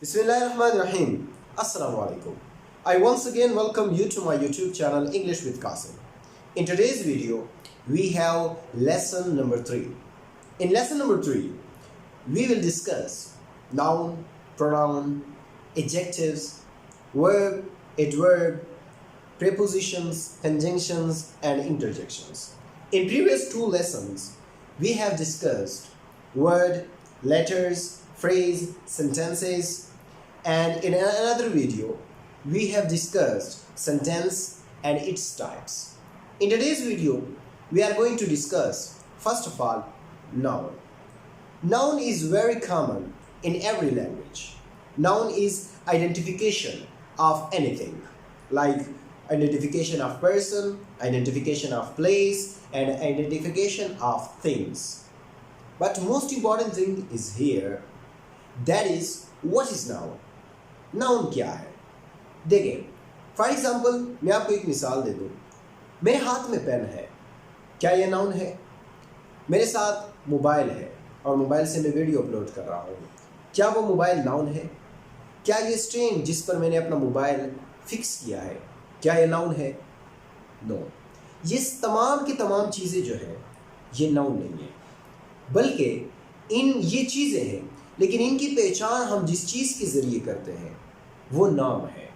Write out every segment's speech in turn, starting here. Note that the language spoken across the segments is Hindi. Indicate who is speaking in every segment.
Speaker 1: Bismillahirrahmanirrahim. Assalamu alaikum. I once again welcome you to my YouTube channel English with Qasim. In today's video, we have lesson number 3. In lesson number 3, we will discuss noun, pronoun, adjectives, verb, adverb, prepositions, conjunctions, and interjections. In previous 2 lessons, we have discussed word, letters, phrase, sentences, and in another video, we have discussed sentence and its types. In today's video, we are going to discuss, first of all, noun. Noun is very common in every language. Noun is identification of anything, like identification of person, identification of place, and identification of things. But most important thing is here, that is, what is noun? Noun क्या है? देखिए, फॉर एग्जाम्पल मैं आपको एक मिसाल दे दूँ. मेरे हाथ में पेन है, क्या ये नाउन है? मेरे साथ मोबाइल है और मोबाइल से मैं वीडियो अपलोड कर रहा हूँ, क्या वो मोबाइल नाउन है? क्या ये स्टैंड जिस पर मैंने अपना मोबाइल फिक्स किया है, क्या ये नाउन है? नो. ये तमाम की तमाम चीज़ें जो है ये नाउन नहीं है, बल्कि ये चीज़ें हैं, लेकिन इनकी पहचान हम जिस चीज़ के ज़रिए करते हैं वो नाम है,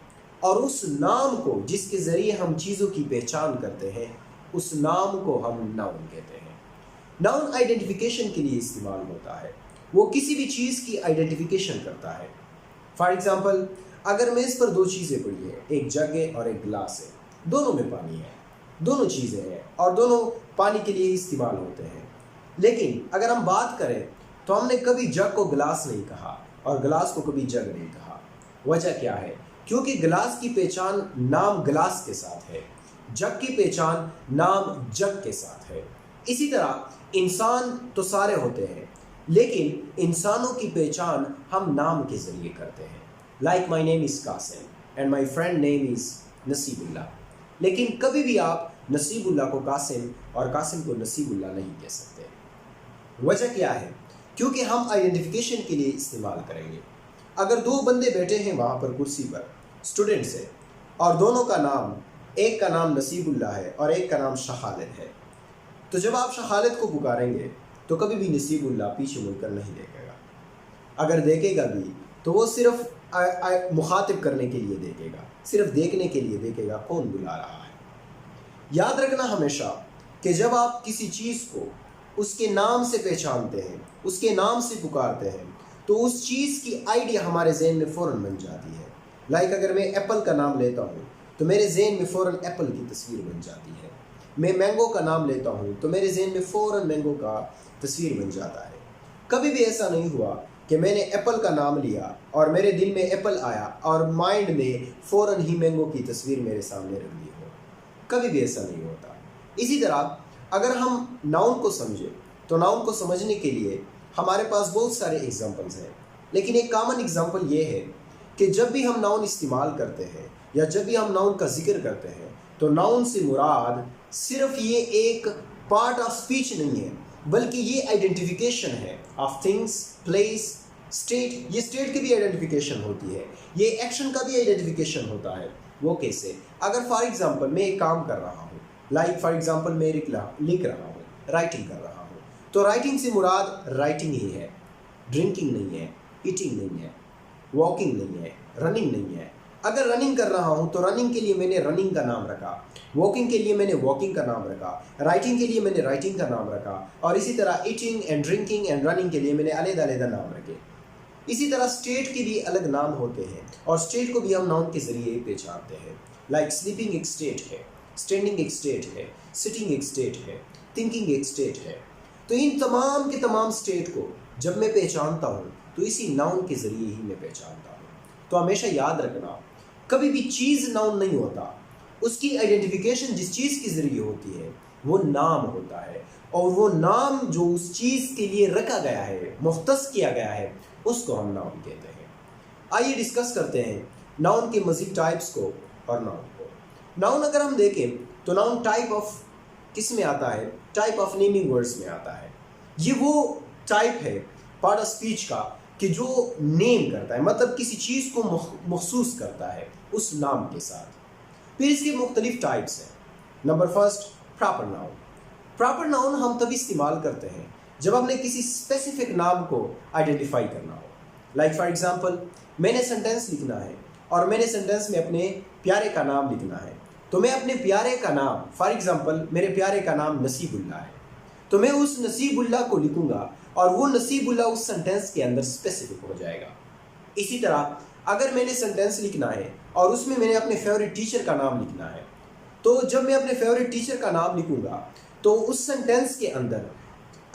Speaker 1: और उस नाम को जिसके ज़रिए हम चीज़ों की पहचान करते हैं उस नाम को हम नाउन कहते हैं. नाउन आइडेंटिफिकेशन के लिए इस्तेमाल होता है, वो किसी भी चीज़ की आइडेंटिफिकेशन करता है. फॉर एग्ज़ाम्पल, अगर मेज़ पर 2 चीज़ें पड़ी हैं, एक जग है और एक गिलास है, दोनों में पानी है, दोनों चीज़ें हैं और दोनों पानी के लिए इस्तेमाल होते हैं. लेकिन अगर हम बात करें तो हमने कभी जग को गिलास नहीं कहा और गिलास को कभी जग नहीं कहा. वजह क्या है? क्योंकि गिलास की पहचान नाम गिलास के साथ है, जग की पहचान नाम जग के साथ है. इसी तरह इंसान तो सारे होते हैं, लेकिन इंसानों की पहचान हम नाम के ज़रिए करते हैं. Like my name is Kasim and my friend name is Naseebullah. लेकिन कभी भी आप नसीबुल्ला को कासिम और कासिम को नसीबुल्ला नहीं कह सकते. वजह क्या है? क्योंकि हम आइडेंटिफिकेशन के लिए इस्तेमाल करेंगे. अगर 2 बंदे बैठे हैं वहाँ पर कुर्सी पर, स्टूडेंट्स है, और दोनों का नाम, एक का नाम नसीबुल्ला है और एक का नाम शाह खालिद है, तो जब आप शाह खालिद को पुकारेंगे तो कभी भी नसीबुल्ला पीछे मुड़कर नहीं देखेगा. अगर देखेगा भी तो वो सिर्फ मुखातिब करने के लिए देखेगा, सिर्फ देखने के लिए देखेगा कौन बुला रहा है. याद रखना हमेशा कि जब आप किसी चीज़ को उसके नाम से पहचानते हैं, उसके नाम से पुकारते हैं, तो उस चीज़ की आइडिया हमारे जहन में फ़ौरन बन जाती है. लाइक अगर मैं एप्पल का नाम लेता हूँ तो मेरे जहन में फ़ौरन एप्पल की तस्वीर बन जाती है. मैं मैंगो का नाम लेता हूँ तो मेरे जहन में फ़ौरन मैंगो का तस्वीर बन जाता है. कभी भी ऐसा नहीं हुआ कि मैंने एप्पल का नाम लिया और मेरे दिल में एप्पल आया और माइंड में फ़ौरन ही मैंगो की तस्वीर मेरे सामने रख दी हो. कभी भी ऐसा नहीं होता. इसी तरह अगर हम नाउन को समझें तो नाउन को समझने के लिए हमारे पास बहुत सारे एग्जांपल्स हैं, लेकिन एक कॉमन एग्जांपल ये है कि जब भी हम नाउन इस्तेमाल करते हैं या जब भी हम नाउन का जिक्र करते हैं तो नाउन से मुराद सिर्फ ये एक पार्ट ऑफ स्पीच नहीं है, बल्कि ये आइडेंटिफिकेशन है ऑफ थिंग्स, प्लेस, स्टेट. ये स्टेट की भी आइडेंटिफिकेशन होती है, ये एक्शन का भी आइडेंटिफिकेशन होता है. वो कैसे? अगर फॉर एग्जाम्पल मैं एक काम कर रहा हूँ, लाइक फॉर एग्जाम्पल मैं लिख रहा हूँ, राइटिंग कर रहा हूँ, तो राइटिंग से मुराद राइटिंग ही है, ड्रिंकिंग नहीं है, ईटिंग नहीं है, वॉकिंग नहीं है, रनिंग नहीं है. अगर रनिंग कर रहा हूँ तो रनिंग के लिए मैंने रनिंग का नाम रखा, वॉकिंग के लिए मैंने वॉकिंग का नाम रखा, राइटिंग के लिए मैंने राइटिंग का नाम रखा, और इसी तरह eating and drinking and running के लिए मैंने अलग-अलग नाम रखे. इसी तरह स्टेट के भी अलग नाम होते हैं और स्टेट को भी हम नाउन के ज़रिए पहचानते हैं. लाइक स्लीपिंग एक स्टेट है, स्टैंडिंग एक स्टेट है, सिटिंग एक स्टेट है, थिंकिंग एक स्टेट है. तो इन तमाम के तमाम स्टेट को जब मैं पहचानता हूँ तो इसी नाउन के ज़रिए ही मैं पहचानता हूँ. तो हमेशा याद रखना, कभी भी चीज़ नाउन नहीं होता, उसकी आइडेंटिफिकेशन जिस चीज़ के ज़रिए होती है वो नाम होता है, और वो नाम जो उस चीज़ के लिए रखा गया है, मुख्तस किया गया है, उसको हम नाउन कहते हैं. आइए डिस्कस करते हैं नाउन के मज़ीद टाइप्स को और नाउन को. नाउन अगर हम देखें तो नाउन टाइप ऑफ किस में आता है? टाइप ऑफ नेमिंग वर्ड्स में आता है. ये वो टाइप है पार्ट ऑफ स्पीच का कि जो नेम करता है, मतलब किसी चीज़ को मखसूस करता है उस नाम के साथ। फिर इसके मुख्तलिफ टाइप्स हैं। Number first, proper noun. Proper noun हम तभी इस्तेमाल करते हैं जब हमने किसी स्पेसिफिक नाम को आइडेंटिफाई करना हो। लाइक फॉर एग्जांपल, मैंने सेंटेंस लिखना है और मैंने सेंटेंस में अपने प्यारे का नाम लिखना है, तो मैं अपने प्यारे का नाम, फॉर एग्जांपल मेरे प्यारे का नाम नसीबुल्लाह है, तो मैं उस नसीबुल्लाह को लिखूंगा और वो नसीबुल्लाह उस सेंटेंस के अंदर स्पेसिफिक हो जाएगा। इसी तरह अगर मैंने सेंटेंस लिखना है और उसमें मैंने अपने फेवरेट टीचर का नाम लिखना है, तो जब मैं अपने फेवरेट टीचर का नाम लिखूंगा तो उस सेंटेंस के अंदर,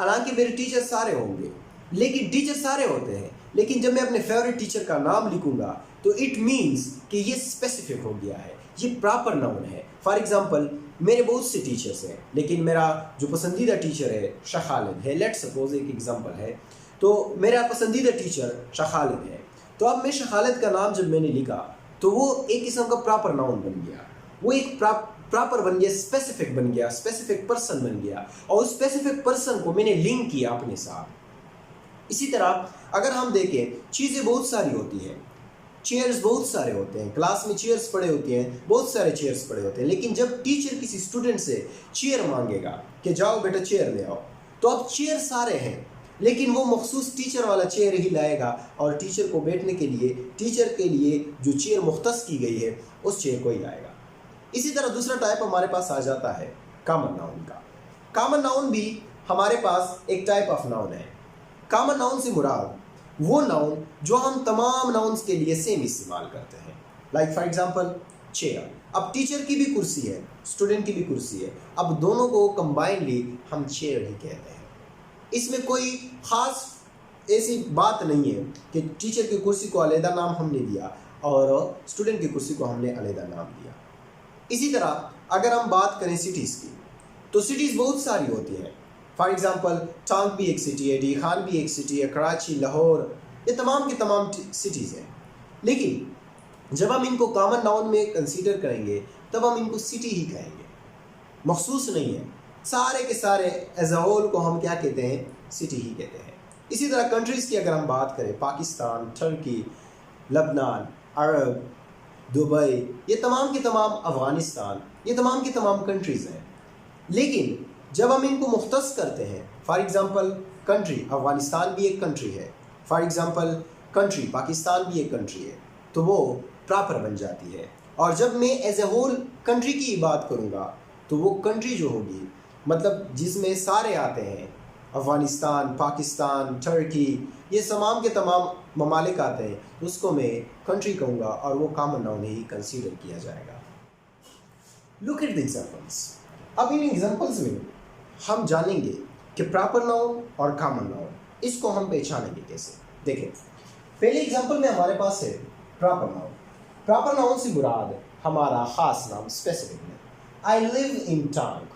Speaker 1: हालांकि मेरे टीचर सारे होंगे, लेकिन टीचर सारे होते हैं, लेकिन जब मैं अपने फेवरेट टीचर का नाम लिखूंगा तो इट मीन्स कि ये स्पेसिफिक हो गया है, ये प्रॉपर नाउन है। फॉर एग्जांपल, मेरे बहुत से टीचर्स हैं, लेकिन मेरा जो पसंदीदा टीचर है शाह खालिद है। लेट्स सपोज एक एग्जांपल है, तो मेरा पसंदीदा टीचर शाह खालिद है, तो अब मैं शाह खालिद का नाम जब मैंने लिखा तो वो एक किस्म का प्रॉपर नाउन बन गया, वो एक प्रॉपर बन गया, स्पेसिफिक बन गया, स्पेसिफिक पर्सन बन गया, और उस स्पेसिफिक पर्सन को मैंने लिंक किया अपने साथ। इसी तरह अगर हम देखें, चीज़ें बहुत सारी होती हैं, चेयर्स बहुत सारे होते हैं, क्लास में चेयर्स पड़े होते हैं, बहुत सारे चेयर्स पड़े होते हैं, लेकिन जब टीचर किसी स्टूडेंट से चेयर मांगेगा कि जाओ बेटा चेयर ले आओ, तो अब चेयर सारे हैं, लेकिन वो मखसूस टीचर वाला चेयर ही लाएगा और टीचर को बैठने के लिए, टीचर के लिए जो चेयर मुख्तस की गई है उस चेयर को ही लाएगा। इसी तरह दूसरा टाइप हमारे पास आ जाता है कॉमन नाउन का। कॉमन नाउन भी हमारे पास एक टाइप ऑफ नाउन है। कॉमन नाउन से मुराद वो नाउन जो हम तमाम नाउन्स के लिए सेम इस्तेमाल करते हैं। Like for example, chair. अब टीचर की भी कुर्सी है, स्टूडेंट की भी कुर्सी है, अब दोनों को कंबाइनली हम चेयर ही कहते हैं। इसमें कोई ख़ास ऐसी बात नहीं है कि टीचर की कुर्सी को अलग नाम हमने दिया और स्टूडेंट की कुर्सी को हमने अलग नाम दिया। इसी तरह अगर हम बात करें सिटीज़ की, तो सिटीज़ बहुत सारी होती हैं। फॉर एग्जांपल, टांग भी एक सिटी है, डी खान भी एक सिटी है, कराची, लाहौर, ये तमाम की तमाम सिटीज़ हैं। लेकिन जब हम इनको कॉमन नाउन में कंसीडर करेंगे तब हम इनको सिटी ही कहेंगे, मखसूस नहीं है। सारे के सारे एज अ होल को हम क्या कहते हैं, सिटी ही कहते हैं। इसी तरह कंट्रीज़ की अगर हम बात करें, पाकिस्तान, टर्की, लबनान, अरब, दुबई, ये तमाम के तमाम, अफ़गानिस्तान, ये तमाम की तमाम कंट्रीज़ हैं। लेकिन जब हम इनको मुख्तस करते हैं, फॉर एग्ज़ाम्पल कंट्री, अफ़गानिस्तान भी एक कंट्री है, फॉर एग्ज़ाम्पल कंट्री, पाकिस्तान भी एक कंट्री है, तो वो प्रॉपर बन जाती है। और जब मैं एज ए होल कंट्री की बात करूँगा तो वो कंट्री जो होगी, मतलब जिसमें सारे आते हैं, अफ़गानिस्तान, पाकिस्तान, टर्की, ये तमाम के तमाम ममालिक आते हैं, उसको मैं कंट्री कहूँगा और वो कॉमन नाउन ही कंसीडर किया जाएगा। Look at the examples. अब इन एग्जांपल्स में हम जानेंगे कि प्रॉपर नाउन और कॉमन नाउन, इसको हम पहचानेंगे कैसे। देखें, पहले एग्जांपल में हमारे पास है प्रॉपर नाउन। प्रॉपर नाउन से मुराद हमारा ख़ास नाम, स्पेसिफिक नाम। आई लिव इन टांग,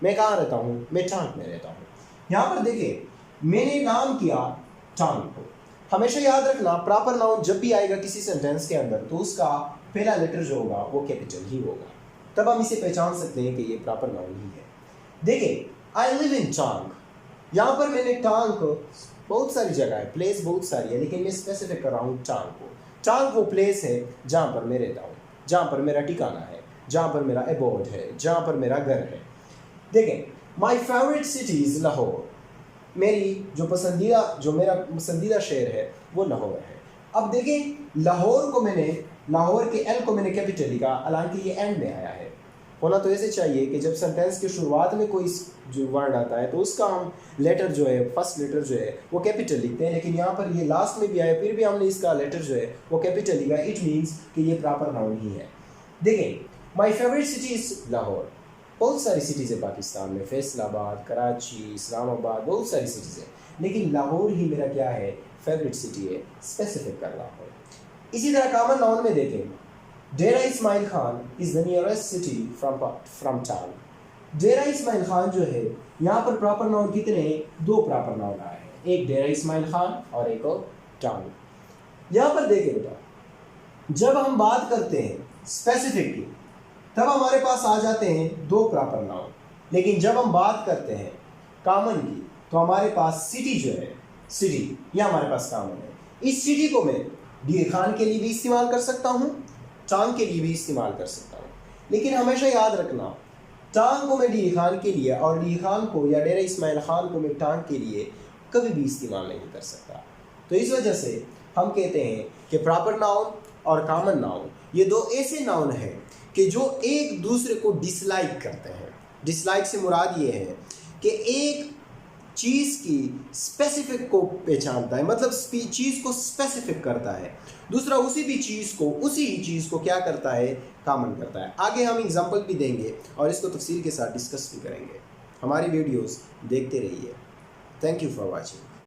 Speaker 1: मैं कहाँ रहता हूँ, मैं टांग में रहता हूँ। यहाँ पर देखें, मैंने नाम किया टांग को। हमेशा याद रखना, प्रॉपर नाउन जब भी आएगा किसी सेंटेंस के अंदर तो उसका पहला लेटर जो होगा वो कैपिटल ही होगा, तब हम इसे पहचान सकते हैं कि ये प्रॉपर नाउन ही है। देखें, आई लिव इन टांग, यहाँ पर मैंने टांग को, बहुत सारी जगह है, प्लेस बहुत सारी है, लेकिन मैं स्पेसिफिक कर रहा हूँ टांग को। टांग वो प्लेस है जहाँ पर मैं रहता हूँ, जहाँ पर मेरा ठिकाना है, जहाँ पर मेरा एबोर्ड है, जहाँ पर मेरा घर है। देखें, my favourite city is Lahore, मेरी जो मेरा पसंदीदा शहर है वो लाहौर है। अब देखें, लाहौर को मैंने, लाहौर के एल को मैंने कैपिटल लिखा, हालांकि ये एंड में आया है। होना तो ऐसे चाहिए कि जब सेंटेंस की शुरुआत में कोई जो वर्ड आता है तो उसका हम लेटर जो है, फर्स्ट लेटर जो है वो कैपिटल लिखते हैं, लेकिन यहाँ पर ये लास्ट में भी आया, फिर भी हमने इसका लेटर जो है वो कैपिटल लिखा। इट मीन्स कि ये प्रॉपर नाउन ही है। देखें, my favourite city is Lahore. बहुत सारी सिटीज़ है पाकिस्तान में, फैसलाबाद, कराची, इस्लामाबाद, बहुत सारी सिटीज़ है, लेकिन लाहौर ही मेरा क्या है, फेवरेट सिटी है, स्पेसिफिक कर लाहौर। इसी तरह कॉमन नाउन में देखें, Dera Ismail Khan is the nearest city from town. Dera Ismail Khan जो है, यहाँ पर प्रॉपर नाउन कितने हैं, दो प्रॉपर नाउन आए हैं, एक डेरा इस्माइल खान और एक टाउन। यहाँ पर देखें बेटा, जब हम बात करते हैं स्पेसिफिक की तब हमारे पास आ जाते हैं दो प्रॉपर नाउन, लेकिन जब हम बात करते हैं कॉमन की तो हमारे पास सिटी जो है, सिटी ये हमारे पास कॉमन है। इस सिटी को मैं डीर खान के लिए भी इस्तेमाल कर सकता हूँ, टांग के लिए भी इस्तेमाल कर सकता हूँ। लेकिन हमेशा याद रखना, टांग को मैं डीर खान के लिए और डीर खान को या डेरा इस्माइल खान को मैं टांग के लिए कभी भी इस्तेमाल नहीं कर सकता। तो इस वजह से हम कहते हैं कि प्रॉपर नाउन और कॉमन नाउन ये दो ऐसे नाउन हैं कि जो एक दूसरे को डिसलाइक करते हैं। डिसलाइक से मुराद ये है कि एक चीज़ की स्पेसिफिक को पहचानता है, मतलब चीज़ को स्पेसिफिक करता है, दूसरा उसी ही चीज़ को क्या करता है, कॉमन करता है। आगे हम एग्जांपल भी देंगे और इसको तफसील के साथ डिस्कस भी करेंगे। हमारी वीडियोस देखते रहिए। Thank you for watching.